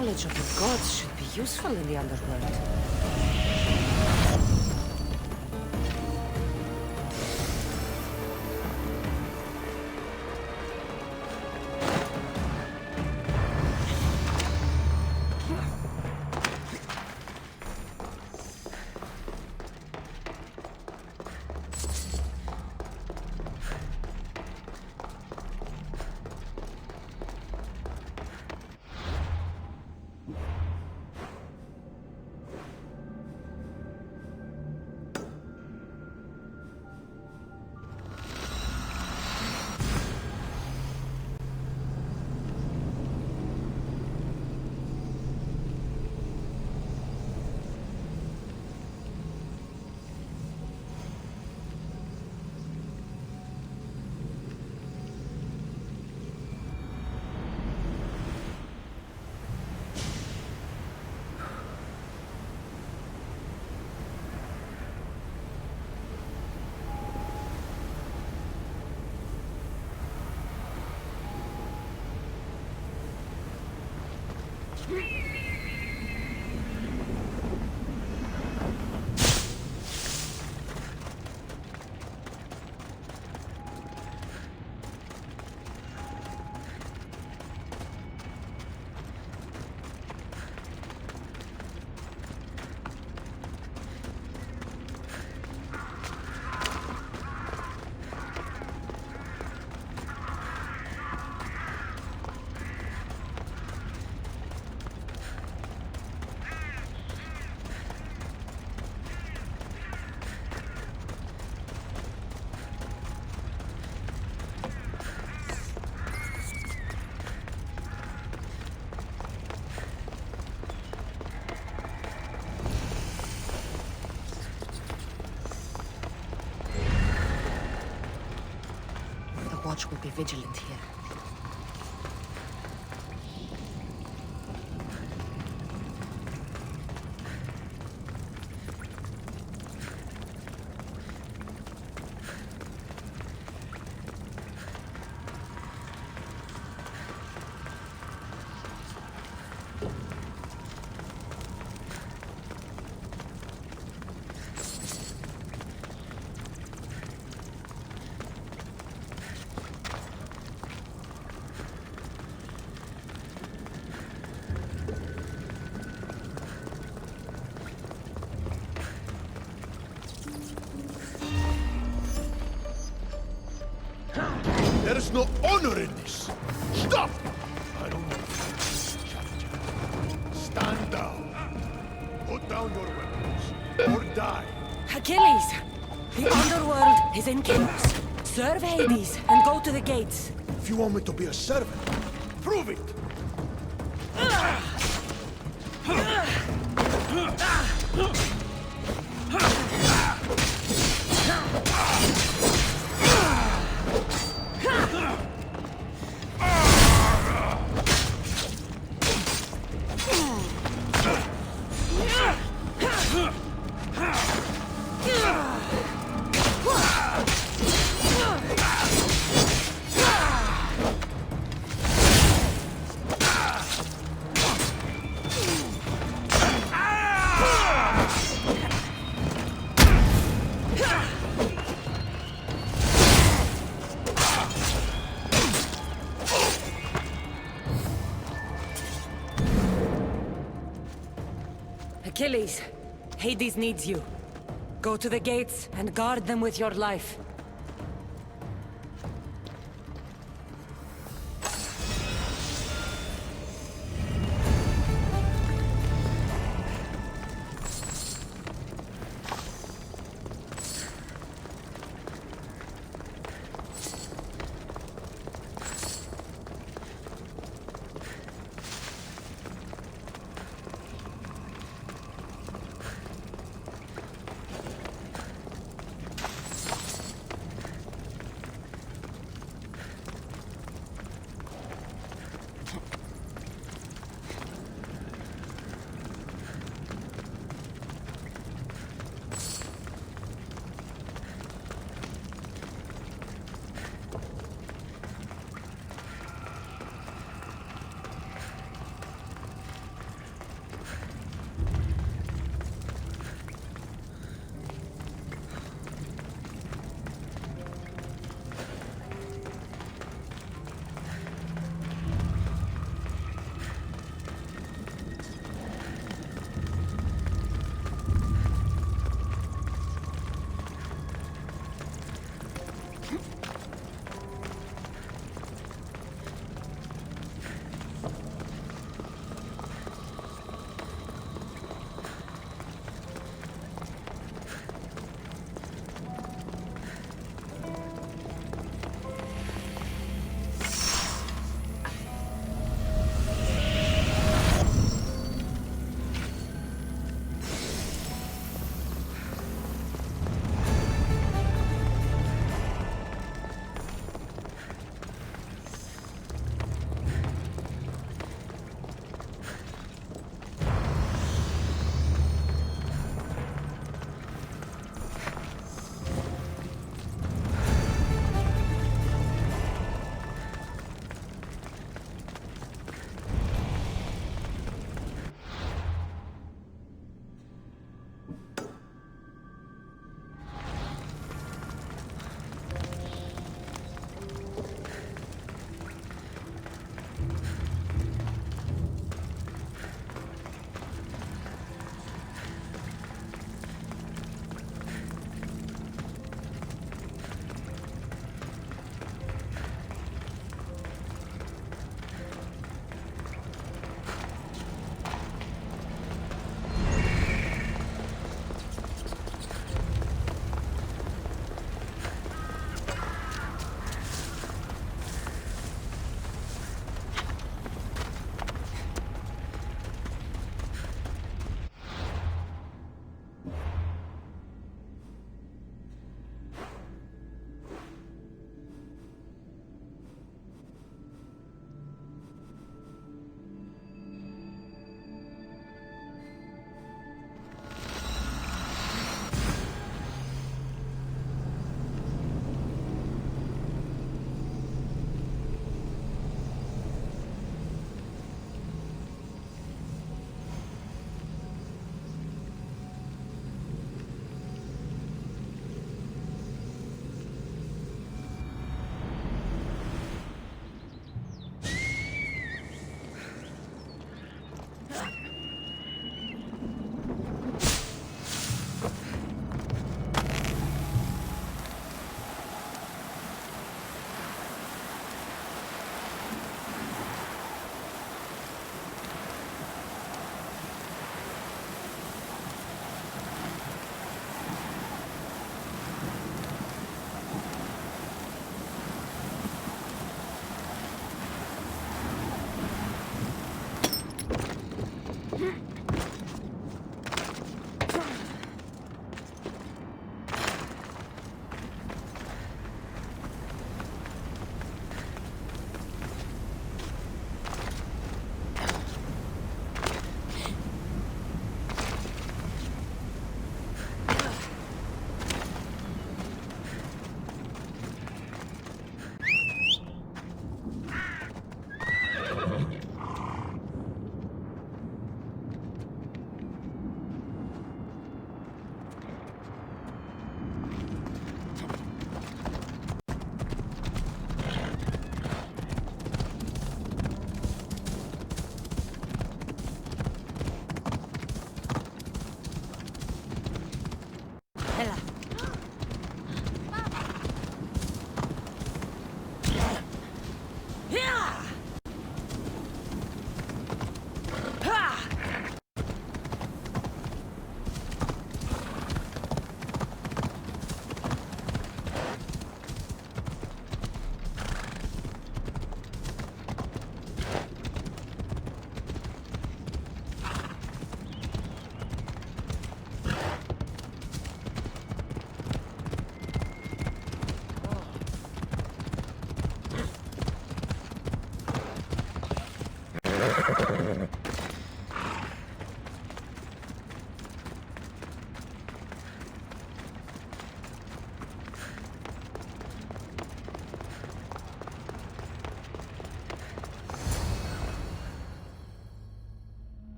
knowledge of the gods should be useful in the underworld. Watch will be vigilant here. There is no honor in this. Stop! I don't know. Stand down. Put down your weapons. Or die. Achilles! The underworld is in chaos. Serve Hades and go to the gates. If you want me to be a servant, prove it! Achilles, Hades needs you. Go to the gates and guard them with your life.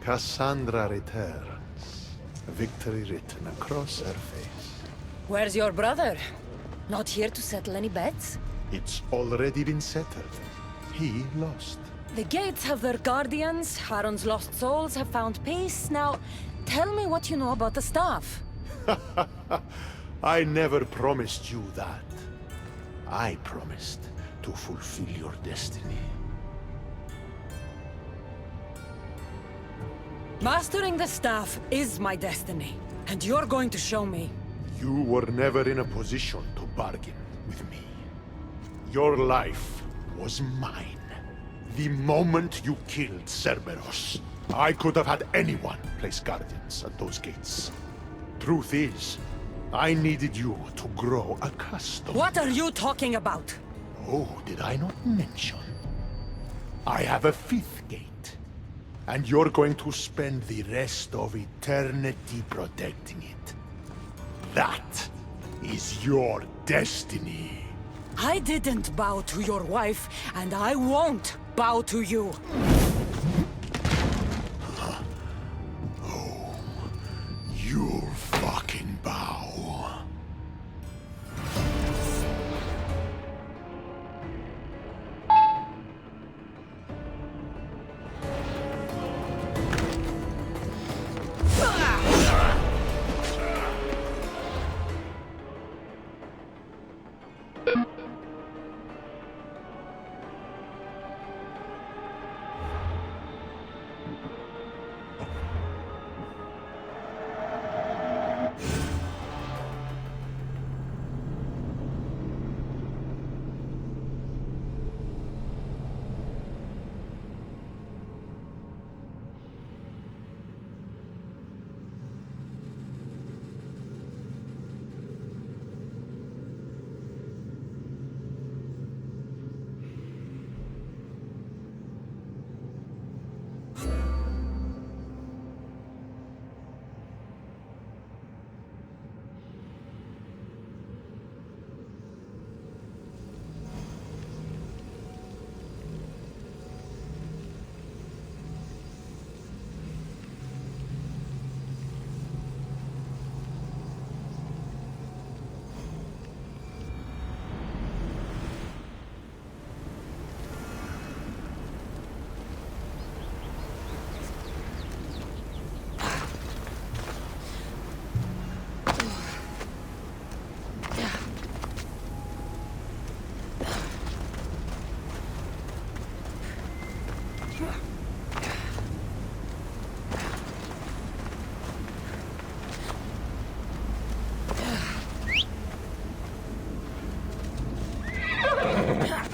Cassandra returns, victory written across her face. Where's your brother? Not here to settle any bets? It's already been settled. He lost. The gates have their guardians, Harron's lost souls have found peace. Now, tell me what you know about the staff. I never promised you that. I promised to fulfill your destiny. Mastering the staff is my destiny, and you're going to show me. You were never in a position to bargain with me. Your life was mine. The moment you killed Cerberus, I could have had anyone place guardians at those gates. Truth is, I needed you to grow accustomed. What are you talking about? Oh, did I not mention? I have a fifth gate. And you're going to spend the rest of eternity protecting it. That is your destiny. I didn't bow to your wife, and I won't bow to you. Oh, you'll fucking bow.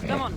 Come on.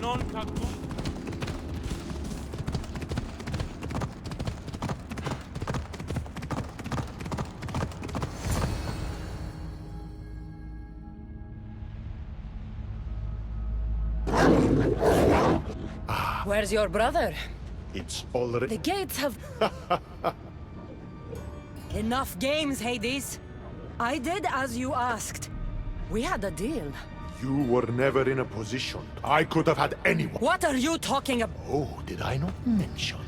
Non cactus. Where's your brother? It's already... The gates have... Enough games, Hades. I did as you asked. We had a deal. You were never in a position. I could have had anyone. What are you talking about? Oh, did I not mention?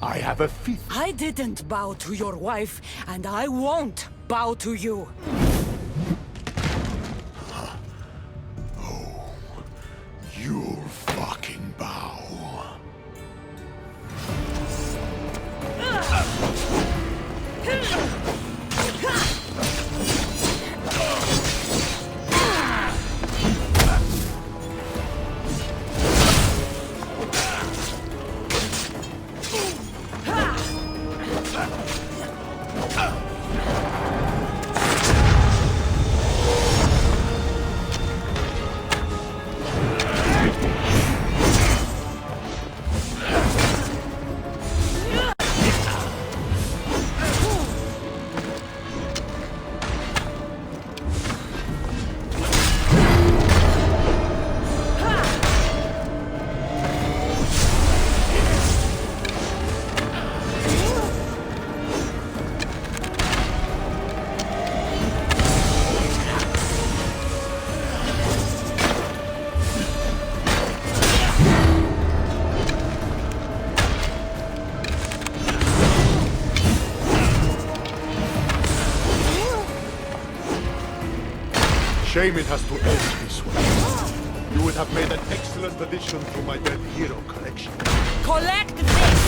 I have a fifth. I didn't bow to your wife, and I won't bow to you. Oh, you'll fucking bow. Shame it has to end this way. You would have made an excellent addition to my Dead Hero collection. Collect this!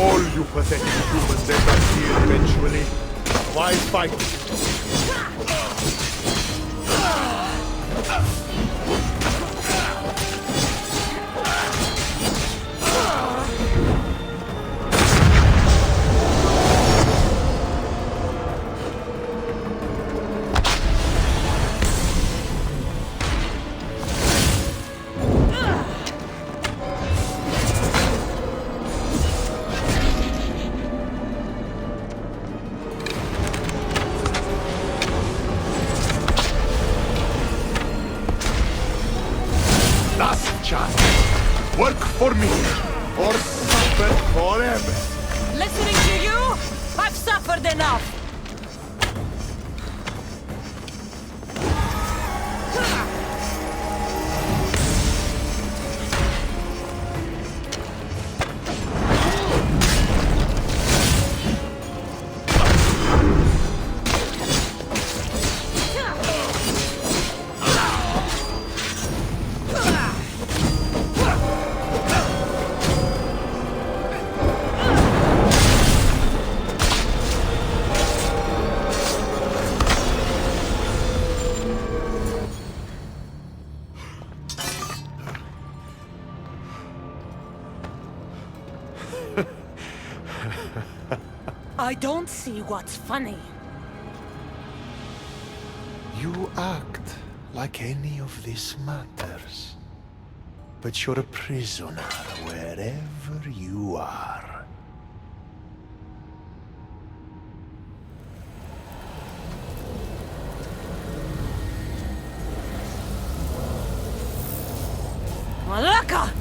All you pathetic humans end up here eventually. Why fight? Last chance. Work for me, or suffer forever. Listening to you? I've suffered enough! I don't see what's funny. You act like any of this matters. But you're a prisoner wherever you are. Malaka!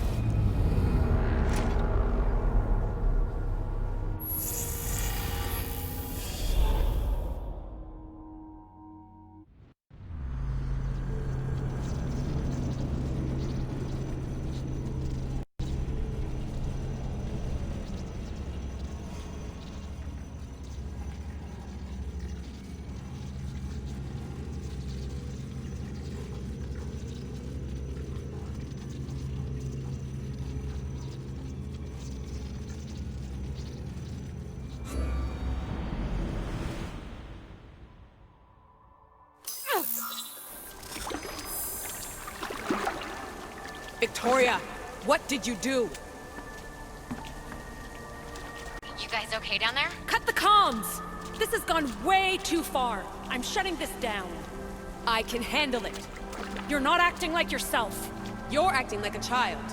Victoria, what did you do? You guys okay down there? Cut the comms! This has gone way too far. I'm shutting this down. I can handle it. You're not acting like yourself. You're acting like a child.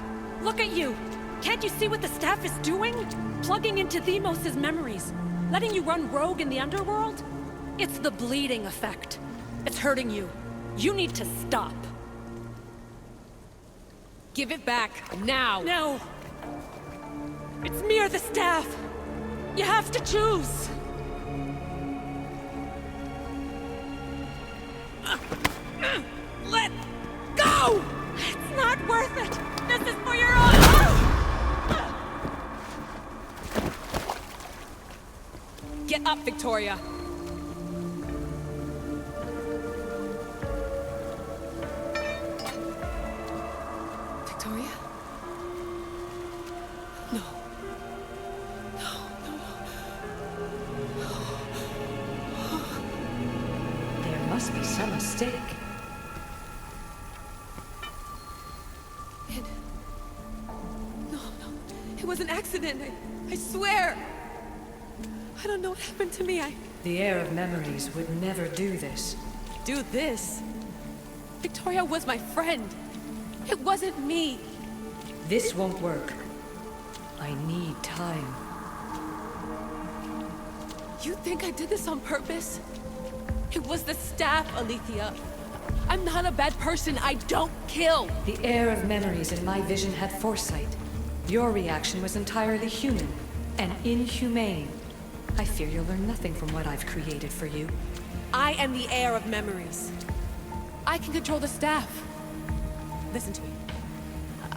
Look at you! Can't you see what the staff is doing? Plugging into Deimos' memories. Letting you run rogue in the underworld? It's the bleeding effect. It's hurting you. You need to stop. Give it back, now! No! It's me or the staff! You have to choose! Let go! It's not worth it! This is for your own... Get up, Victoria! Victoria? No. There must be some mistake. No. It was an accident. I swear. I don't know what happened to me. The heir of memories would never do this. Do this? Victoria was my friend. It wasn't me. This won't work. I need time. You think I did this on purpose? It was the staff, Alethea. I'm not a bad person. I don't kill. The heir of memories in my vision had foresight. Your reaction was entirely human and inhumane. I fear you'll learn nothing from what I've created for you. I am the heir of memories. I can control the staff. Listen to me.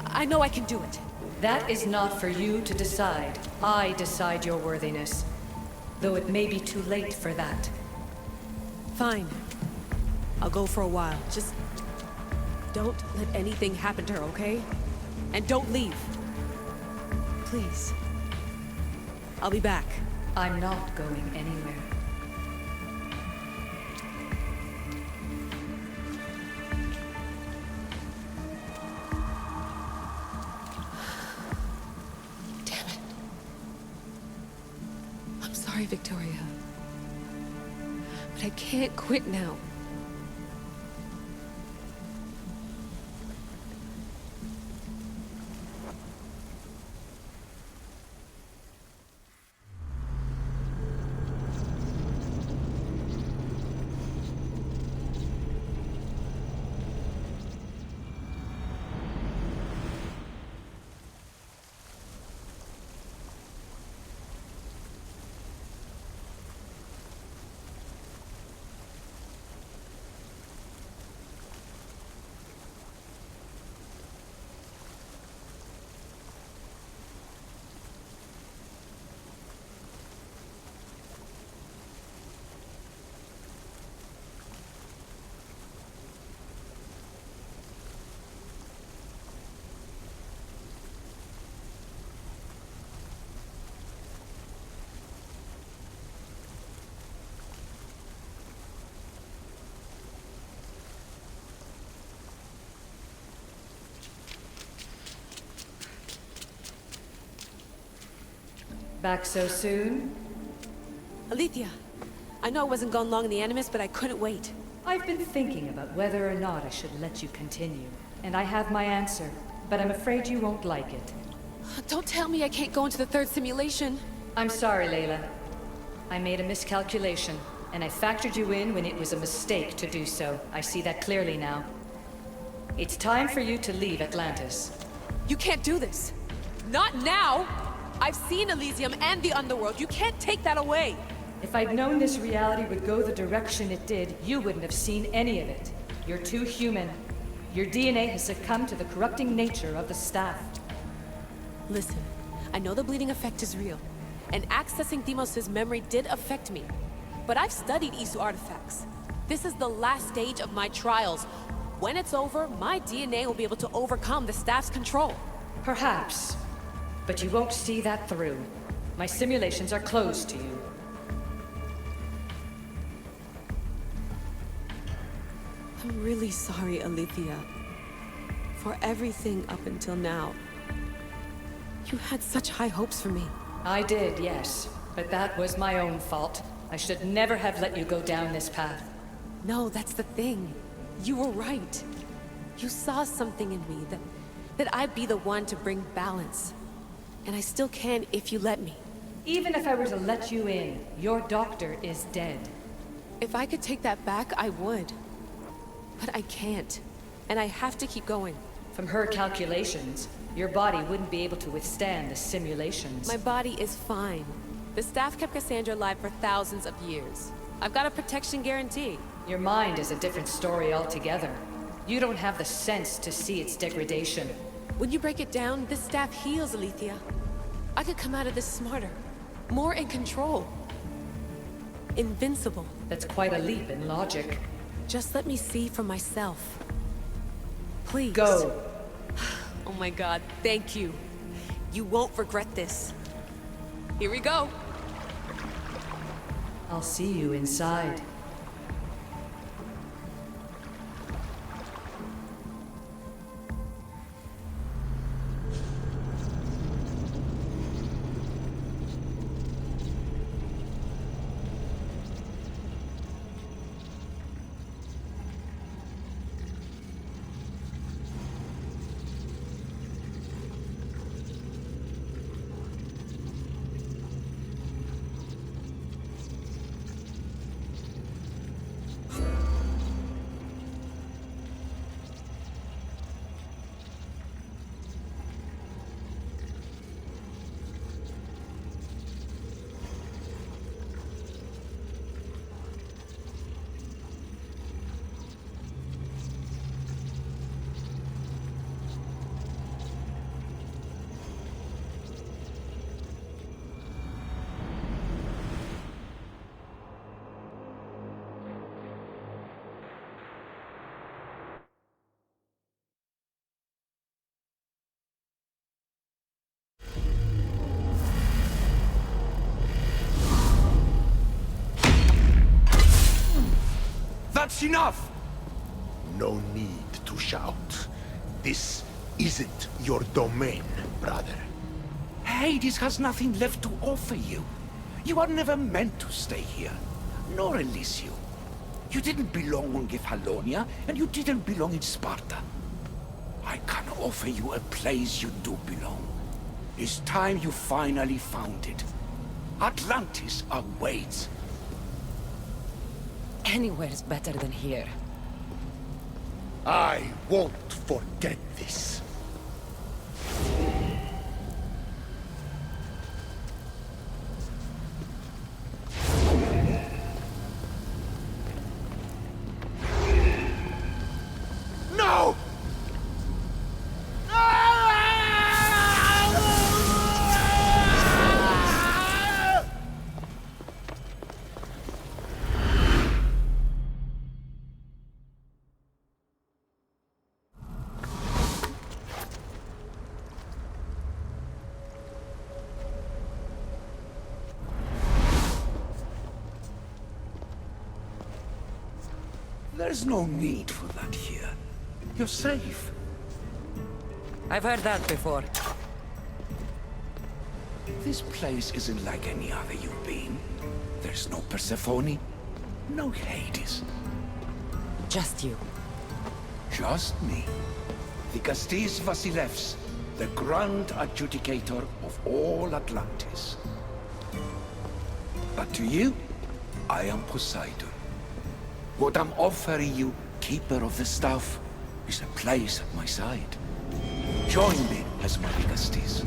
I know I can do it. That is not for you to decide. I decide your worthiness. Though it may be too late for that. Fine. I'll go for a while. Just don't let anything happen to her, okay? And don't leave. Please. I'll be back. I'm not going anywhere. Damn it. I'm sorry, Victoria. But I can't quit now. Back so soon? Alethea, I know I wasn't gone long in the Animus, but I couldn't wait. I've been thinking about whether or not I should let you continue. And I have my answer, but I'm afraid you won't like it. Don't tell me I can't go into the third simulation. I'm sorry, Layla. I made a miscalculation, and I factored you in when it was a mistake to do so. I see that clearly now. It's time for you to leave Atlantis. You can't do this. Not now! I've seen Elysium and the Underworld. You can't take that away. If I'd known this reality would go the direction it did, you wouldn't have seen any of it. You're too human. Your DNA has succumbed to the corrupting nature of the staff. Listen, I know the bleeding effect is real, and accessing Deimos' memory did affect me. But I've studied Isu artifacts. This is the last stage of my trials. When it's over, my DNA will be able to overcome the staff's control. Perhaps. But you won't see that through. My simulations are closed to you. I'm really sorry, Alethea. For for everything up until now. You had such high hopes for me. I did, yes. But that was my own fault. I should never have let you go down this path. No, that's the thing. You were right. You saw something in me that I'd be the one to bring balance. And I still can if you let me. Even if I were to let you in, your doctor is dead. If I could take that back, I would. But I can't. And I have to keep going. From her calculations, your body wouldn't be able to withstand the simulations. My body is fine. The staff kept Cassandra alive for thousands of years. I've got a protection guarantee. Your mind is a different story altogether. You don't have the sense to see its degradation. When you break it down, this staff heals, Alethea. I could come out of this smarter, more in control. Invincible. That's quite a leap in logic. Just let me see for myself. Please. Go. Oh my god, thank you. You won't regret this. Here we go. I'll see you inside. That's enough! No need to shout. This isn't your domain, brother. Hades has nothing left to offer you. You are never meant to stay here, nor Elysium. You didn't belong on Kefalonia, and you didn't belong in Sparta. I can offer you a place you do belong. It's time you finally found it. Atlantis awaits. Anywhere's better than here. I won't forget this. No! There's no need for that here. You're safe. I've heard that before. This place isn't like any other you've been. There's no Persephone, no Hades. Just you. Just me. The Castis Vasilevs, the grand adjudicator of all Atlantis. But to you, I am Poseidon. What I'm offering you, Keeper of the Staff, is a place at my side. Join me as my Castis.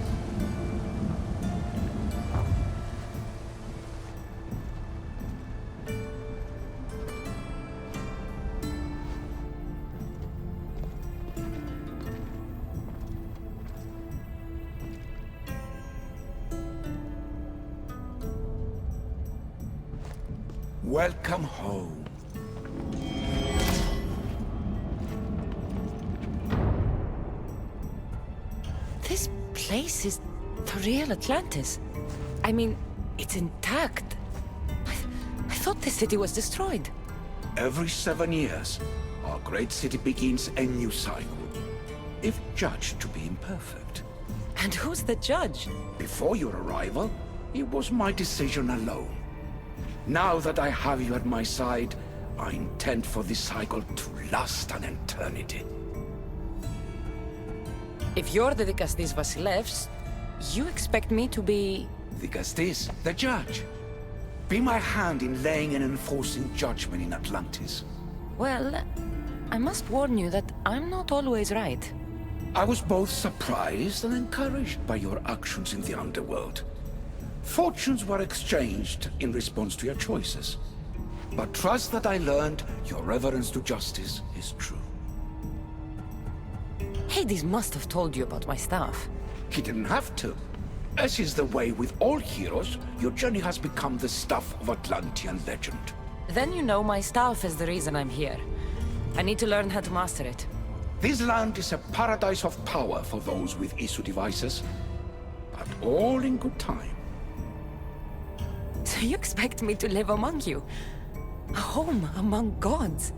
Welcome home. This place is the real Atlantis. I mean, it's intact. I thought the city was destroyed. Every 7 years, our great city begins a new cycle. if judged to be imperfect. And who's the judge? Before your arrival, it was my decision alone. Now that I have you at my side, I intend for this cycle to last an eternity. If you're the Dikastis Vasilevs, you expect me to be... Dikastis, the judge. Be my hand in laying and enforcing judgment in Atlantis. Well, I must warn you that I'm not always right. I was both surprised and encouraged by your actions in the underworld. Fortunes were exchanged in response to your choices. But trust that I learned your reverence to justice is true. Hades must have told you about my staff. He didn't have to. As is the way with all heroes, your journey has become the stuff of Atlantean legend. Then you know my staff is the reason I'm here. I need to learn how to master it. This land is a paradise of power for those with Isu devices. But all in good time. So you expect me to live among you? A home among gods?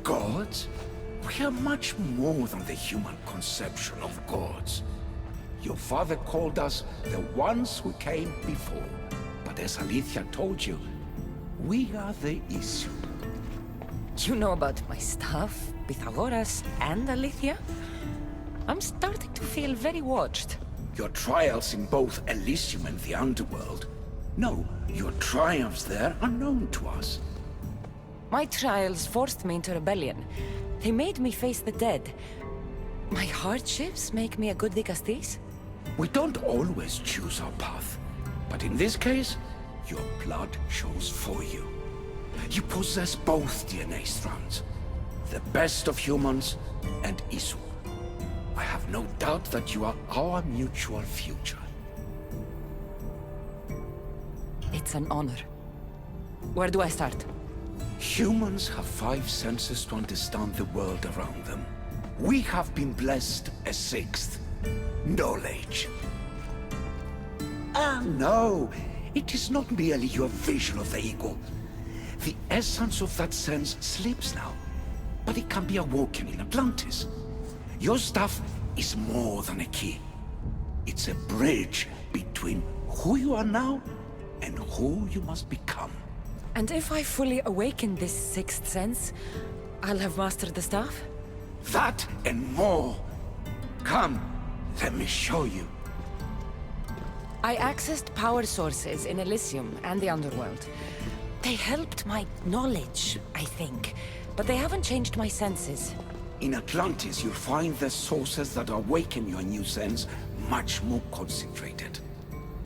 Gods? We are much more than the human conception of gods. Your father called us the ones who came before. But as Alethea told you, we are the Isu. You know about my staff, Pythagoras, and Alethea? I'm starting to feel very watched. Your trials in both Elysium and the underworld. No, your triumphs there are known to us. My trials forced me into rebellion. They made me face the dead. My hardships make me a good Dikastis? We don't always choose our path, but in this case, your blood shows for you. You possess both DNA strands, the best of humans and Isu. I have no doubt that you are our mutual future. It's an honor. Where do I start? Humans have 5 senses to understand the world around them. We have been blessed a 6th. Knowledge. No. It is not merely your vision of the ego. The essence of that sense sleeps now, but it can be awoken in Atlantis. Your stuff is more than a key. It's a bridge between who you are now and who you must become. And if I fully awaken this 6th sense, I'll have mastered the staff? That and more. Come, let me show you. I accessed power sources in Elysium and the underworld. They helped my knowledge, I think, but they haven't changed my senses. In Atlantis, you'll find the sources that awaken your new sense much more concentrated.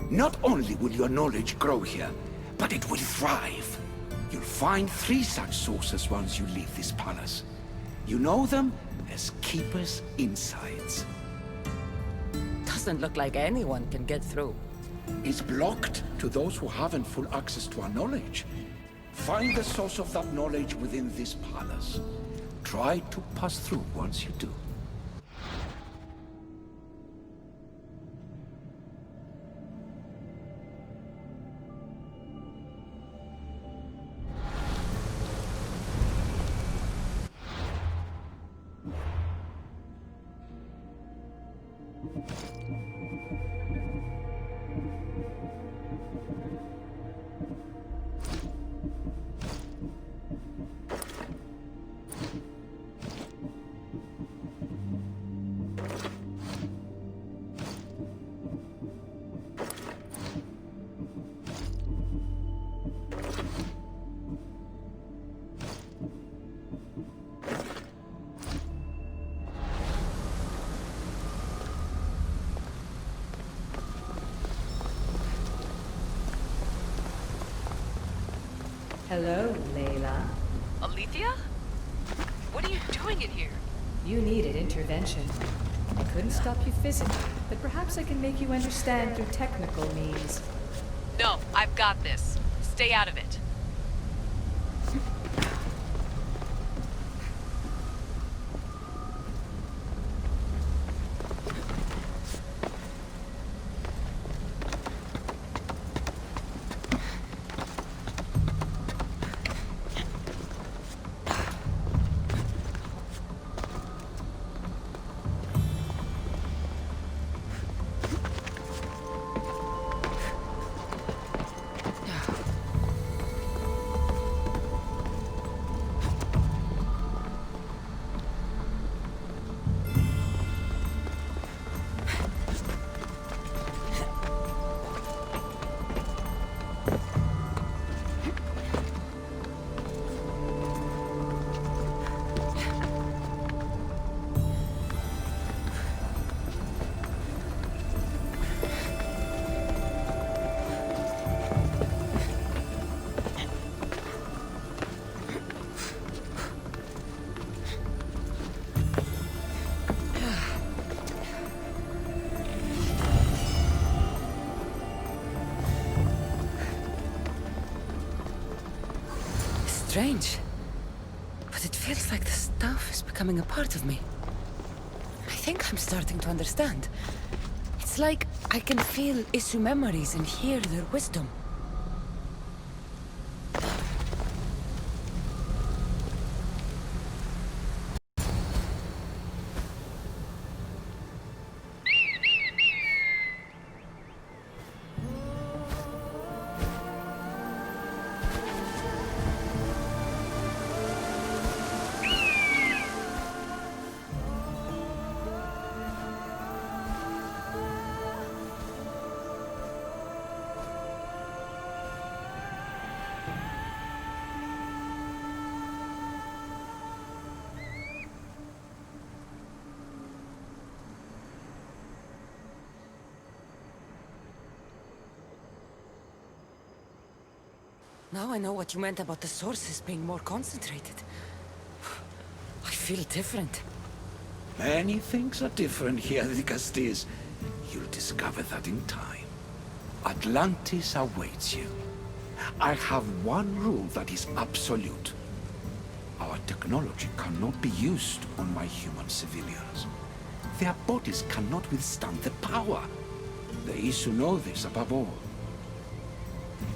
Not only will your knowledge grow here, but it will thrive. You'll find 3 such sources once you leave this palace. You know them as Keeper's Insights. Doesn't look like anyone can get through. It's blocked to those who haven't full access to our knowledge. Find the source of that knowledge within this palace. Try to pass through once you do. Hello, Layla. Alethea? What are you doing in here? You needed intervention. I couldn't stop you physically, but perhaps I can make you understand through technical means. No, I've got this. Stay out of it. strange. But it feels like the stuff is becoming a part of me. I think I'm starting to understand. It's like I can feel issue memories and hear their wisdom. Now I know what you meant about the sources being more concentrated. I feel different. Many things are different here, the Castis. You'll discover that in time. Atlantis awaits you. I have one rule that is absolute. Our technology cannot be used on my human civilians. Their bodies cannot withstand the power. The Isu know this above all.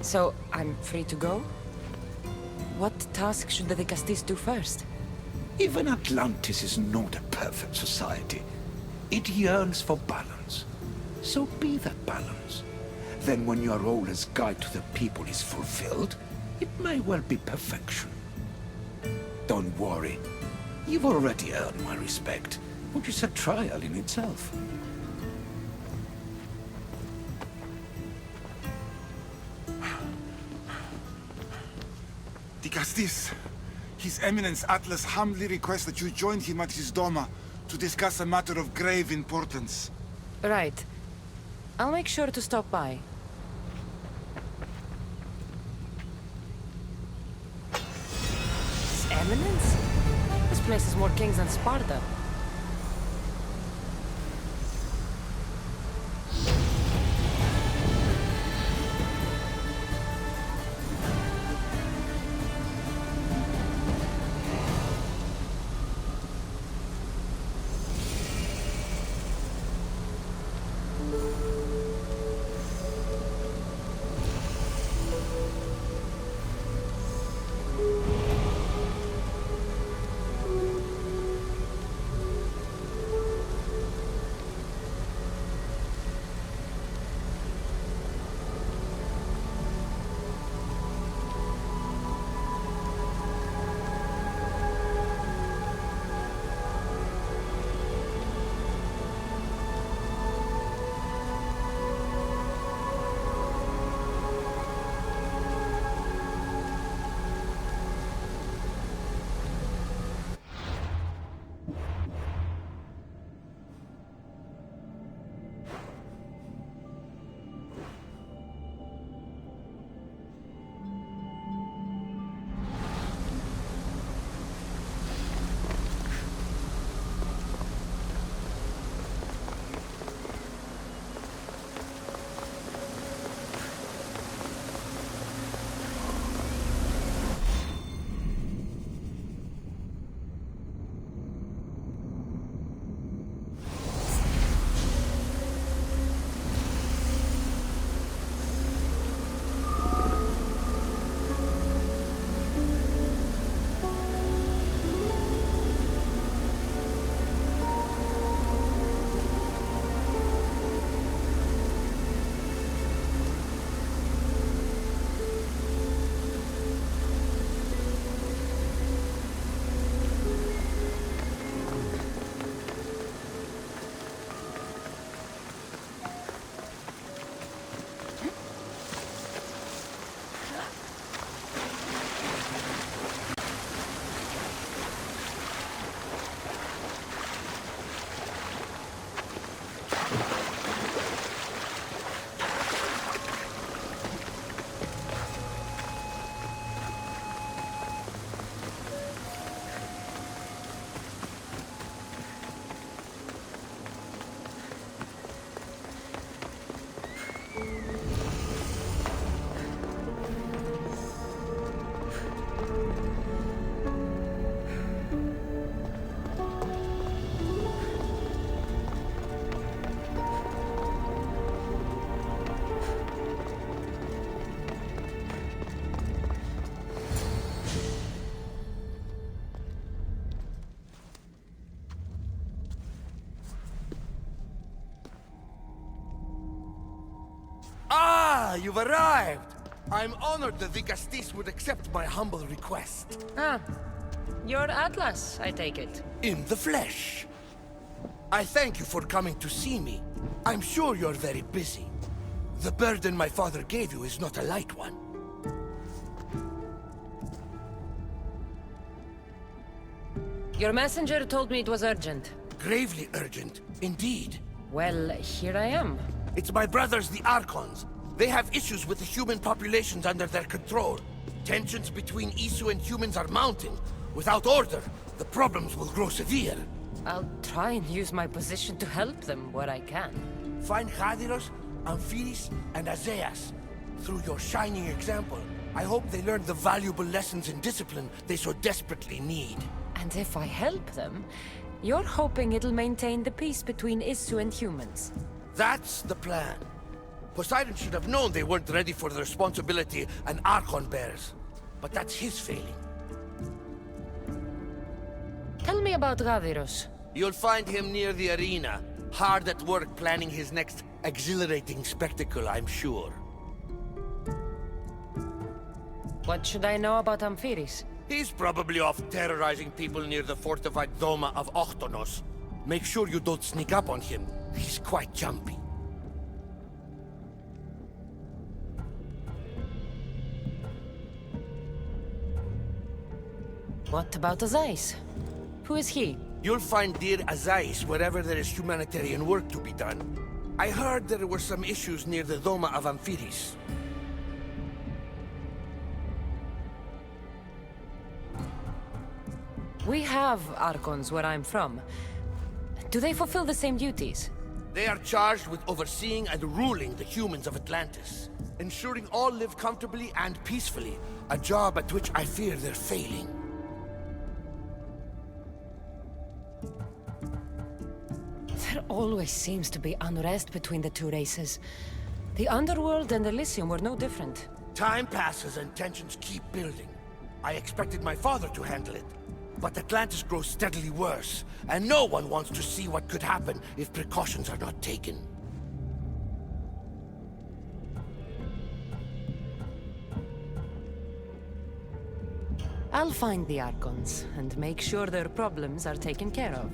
So, I'm free to go? What task should the Castis do first? Even Atlantis is not a perfect society. It yearns for balance. So be that balance. Then when your role as guide to the people is fulfilled, it may well be perfection. Don't worry. You've already earned my respect, which is a trial in itself. The Castis. His Eminence Atlas humbly requests that you join him at his Doma to discuss a matter of grave importance. Right. I'll make sure to stop by. His Eminence? This place has more kings than Sparta. you've arrived! I'm honored that the Gastis would accept my humble request. Ah, you're Atlas, I take it. In the flesh. I thank you for coming to see me. I'm sure you're very busy. The burden my father gave you is not a light one. Your messenger told me it was urgent. Gravely urgent, indeed. Well, here I am. It's my brothers, the Archons. They have issues with the human populations under their control. Tensions between Isu and humans are mounting. Without order, the problems will grow severe. I'll try and use my position to help them where I can. Find Hadiros, Amphiris, and Azeas. Through your shining example, I hope they learn the valuable lessons in discipline they so desperately need. And if I help them, you're hoping it'll maintain the peace between Isu and humans. That's the plan. Poseidon should have known they weren't ready for the responsibility an Archon bears. But that's his failing. Tell me about Gaviros. You'll find him near the arena, hard at work planning his next exhilarating spectacle, I'm sure. What should I know about Amphiris? He's probably off terrorizing people near the fortified Doma of Ochtonos. Make sure you don't sneak up on him. He's quite jumpy. What about Azais? Who is he? You'll find dear Azais wherever there is humanitarian work to be done. I heard there were some issues near the Doma of Amphiris. We have Archons where I'm from. Do they fulfill the same duties? They are charged with overseeing and ruling the humans of Atlantis. Ensuring all live comfortably and peacefully. A job at which I fear they're failing. There always seems to be unrest between the two races. The Underworld and Elysium were no different. Time passes and tensions keep building. I expected my father to handle it. But Atlantis grows steadily worse, and no one wants to see what could happen if precautions are not taken. I'll find the Archons and make sure their problems are taken care of.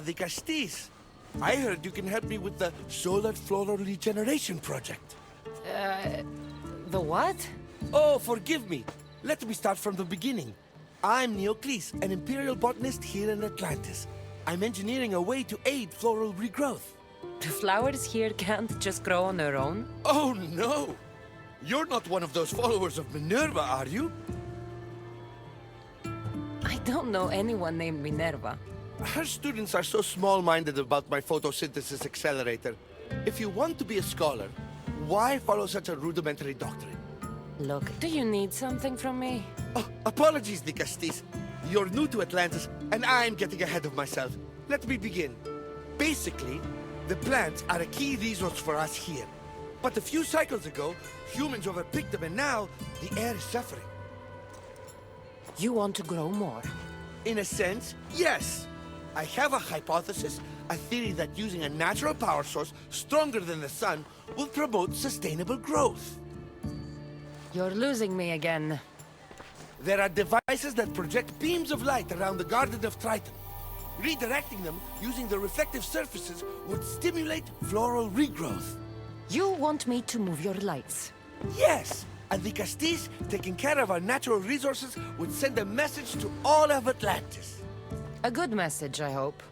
the Castis. I heard you can help me with the solar floral regeneration project. The what? Oh, forgive me. Let me start from the beginning. I'm Neocles, an imperial botanist here in Atlantis. I'm engineering a way to aid floral regrowth. The flowers here can't just grow on their own? Oh, no! You're not one of those followers of Minerva, are you? I don't know anyone named Minerva. Her students are so small-minded about my photosynthesis accelerator. If you want to be a scholar, why follow such a rudimentary doctrine? Look, do you need something from me? Oh, apologies, the Castis. You're new to Atlantis, and I'm getting ahead of myself. Let me begin. Basically, the plants are a key resource for us here. But a few cycles ago, humans overpicked them, and now the air is suffering. You want to grow more? In a sense, yes. I have a hypothesis, a theory that using a natural power source stronger than the sun will promote sustainable growth. You're losing me again. There are devices that project beams of light around the Garden of Triton. Redirecting them using the reflective surfaces would stimulate floral regrowth. You want me to move your lights? Yes! And the Castis, taking care of our natural resources, would send a message to all of Atlantis. A good message, I hope.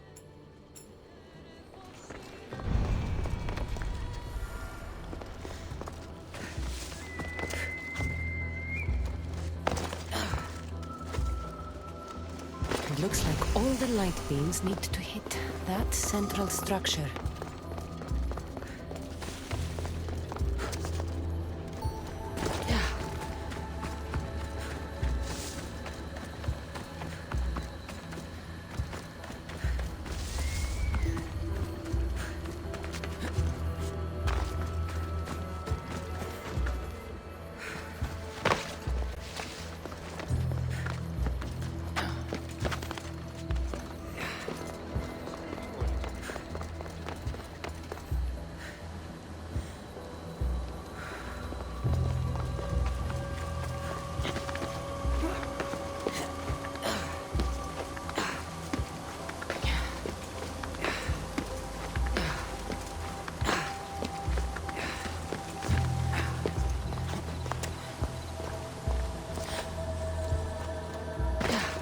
It looks like all the light beams need to hit that central structure.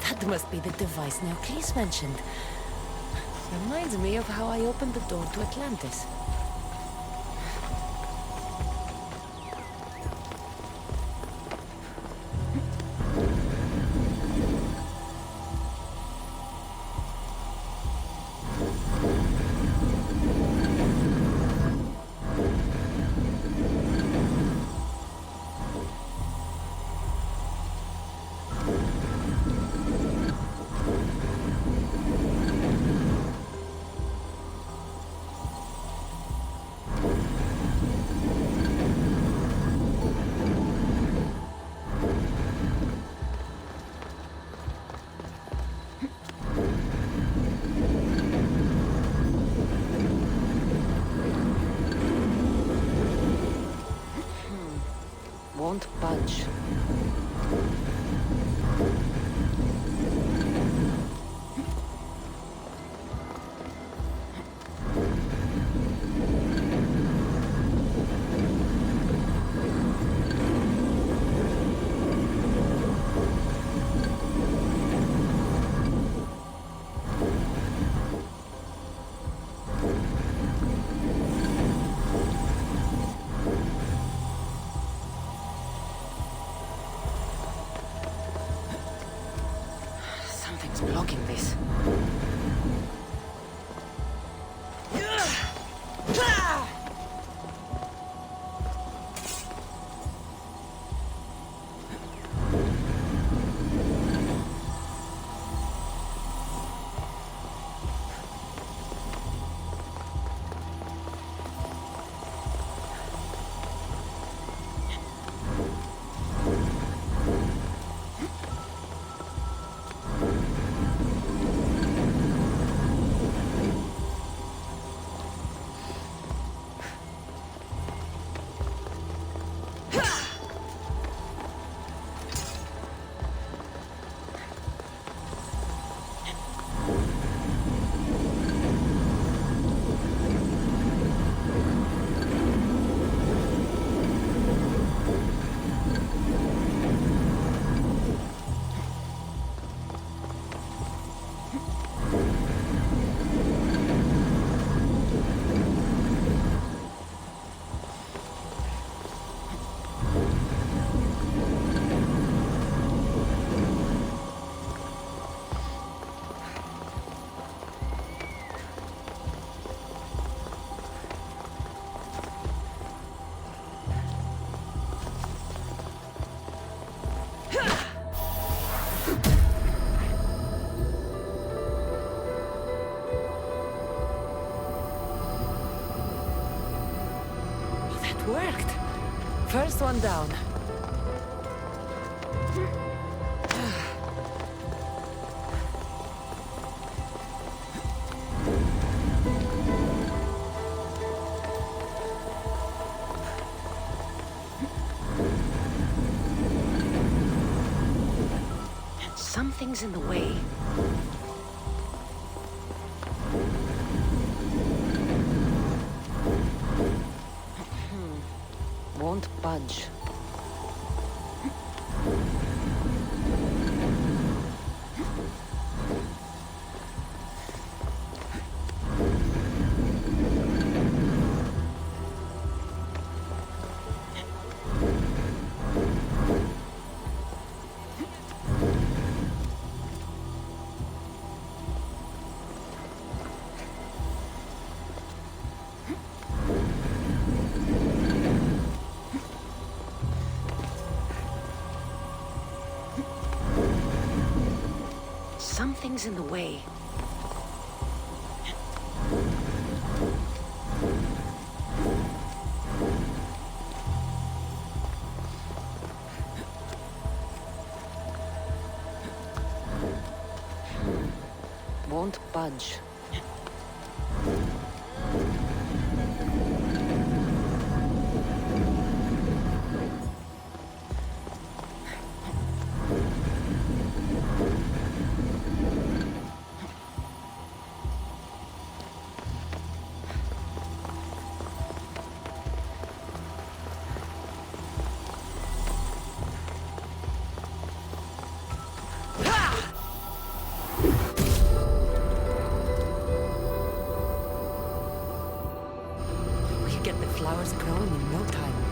That must be the device Neocles mentioned. Reminds me of how I opened the door to Atlantis. Won't budge. Something's blocking this. worked. First one down. Something's in the way. Won't budge. Something's in the way. Won't budge. We'll get the flowers growing in no time.